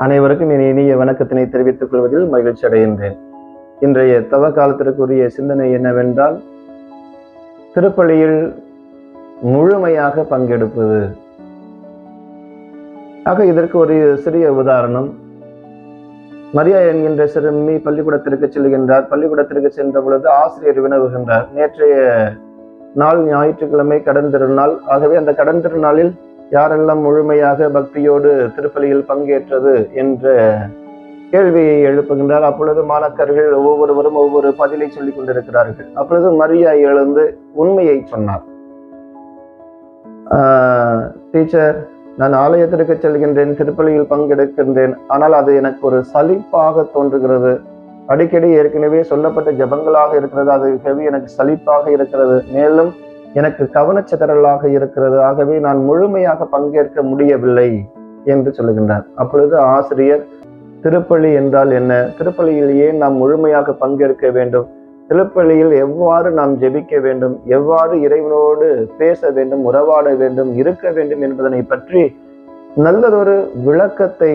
அனைவருக்கும் என் இனிய வணக்கத்தினை தெரிவித்துக் கொள்வதில் மகிழ்ச்சி அடைகின்றேன். இன்றைய தவ காலத்திற்குரிய சிந்தனை என்னவென்றால், திருப்பலியில் முழுமையாக பங்கெடுப்பது. ஆக இதற்கு ஒரு சிறிய உதாரணம். மரியா என்கின்ற சிறுமி பள்ளிக்கூடத்திற்கு செல்கின்றார். பள்ளிக்கூடத்திற்கு சென்ற பொழுது ஆசிரியர் வினவுகின்றார், நேற்றைய நாள் ஞாயிற்றுக்கிழமை கடன் திருநாள். ஆகவே அந்த கடன் திருநாளில் யாரெல்லாம் முழுமையாக பக்தியோடு திருப்பலியில் பங்கேற்றது என்ற கேள்வியை எழுப்புகின்றார். அப்பொழுது மாணக்கர்கள் ஒவ்வொருவரும் ஒவ்வொரு பதிலை சொல்லிக் கொண்டிருக்கிறார்கள். அப்பொழுது மரியா எழுந்து உண்மையை சொன்னார். டீச்சர், நான் ஆலயத்திற்கு செல்கின்றேன், திருப்பலியில் பங்கெடுக்கின்றேன். ஆனால் அது எனக்கு ஒரு சலிப்பாக தோன்றுகிறது. அடிக்கடி ஏற்கனவே சொல்லப்பட்ட ஜபங்களாக இருக்கிறது, அது எனக்கு சலிப்பாக இருக்கிறது. மேலும் எனக்கு கவனச்சிதறலாக இருக்கிறது. ஆகவே நான் முழுமையாக பங்கேற்க முடியவில்லை என்று சொல்லுகின்றார். அப்பொழுது ஆசிரியர், திருப்பலி என்றால் என்ன? திருப்பலியில் ஏன் நாம் முழுமையாக பங்கேற்க வேண்டும்? திருப்பலியில் எவ்வாறு நாம் ஜெபிக்க வேண்டும், எவ்வாறு இறைவனோடு பேச வேண்டும், உறவாட வேண்டும், இருக்க வேண்டும் என்பதனை பற்றி நல்லதொரு விளக்கத்தை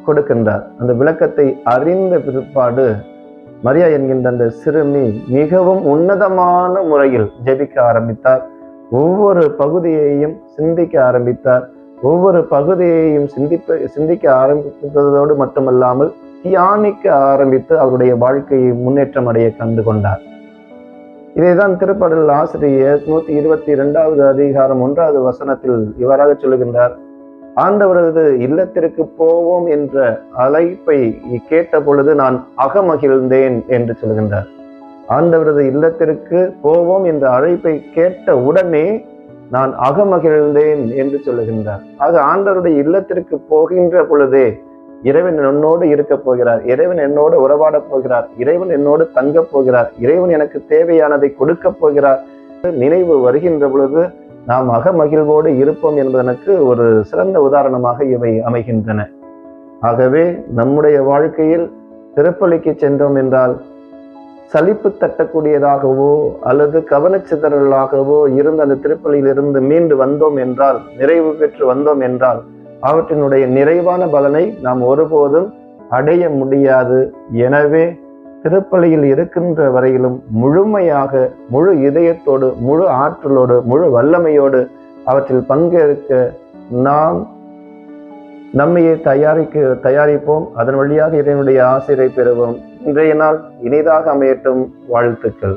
கொடுக்கின்றார். அந்த விளக்கத்தை அறிந்த பிற்பாடு மரியா என்கின்ற அந்த சிறுமி மிகவும் உன்னதமான முறையில் ஜெபிக்க ஆரம்பித்தார். ஒவ்வொரு பகுதியையும் சிந்திக்க ஆரம்பித்தார். ஒவ்வொரு பகுதியையும் சிந்திக்க ஆரம்பித்ததோடு மட்டுமல்லாமல் தியானிக்க ஆரம்பித்து அவருடைய வாழ்க்கையை முன்னேற்றம் அடைய கண்டு கொண்டார். இதைதான் திருப்பாடல் ஆசிரியர் 122வது அதிகாரம் 1வது வசனத்தில் இவ்வாறாக சொல்லுகின்றார். ஆண்டவரது இல்லத்திற்கு போவோம் என்ற அழைப்பை கேட்ட பொழுது நான் அகமகிழ்ந்தேன் என்று சொல்கின்றார். ஆண்டவரது இல்லத்திற்கு போவோம் என்ற அழைப்பை கேட்ட உடனே நான் அகமகிழ்ந்தேன் என்று சொல்லுகின்றார். ஆக ஆண்டவருடைய இல்லத்திற்கு போகின்ற பொழுதே இறைவன் என்னோடு இருக்க போகிறார், இறைவன் என்னோடு உறவாட போகிறார், இறைவன் என்னோடு தங்க போகிறார், இறைவன் எனக்கு தேவையானதை கொடுக்க போகிறார் நினைவு வருகின்ற பொழுது நாம் அகமகிழ்வோடு இருப்போம் என்பதற்கு ஒரு சிறந்த உதாரணமாக இவை அமைகின்றன. ஆகவே நம்முடைய வாழ்க்கையில் திருப்பலிக்கு சென்றோம் என்றால் சலிப்பு தட்டக்கூடியதாகவோ அல்லது கவனச்சிதறலாகவோ இருந்த அந்த திருப்பலியில் இருந்து மீண்டு வந்தோம் என்றால், நிறைவு பெற்று வந்தோம் என்றால், அவற்றினுடைய நிறைவான பலனை நாம் ஒருபோதும் அடைய முடியாது. எனவே திருப்பலியில் இருக்கின்ற வரையிலும் முழுமையாக, முழு இதயத்தோடு, முழு ஆற்றலோடு, முழு வல்லமையோடு அவற்றில் பங்கேற்க நாம் நம்மையே தயாரிப்போம். அதன் வழியாக இறைவனுடைய ஆசிரை பெறுவோம். இன்றைய நாள் இனிதாக அமையட்டும். வாழ்த்துக்கள்.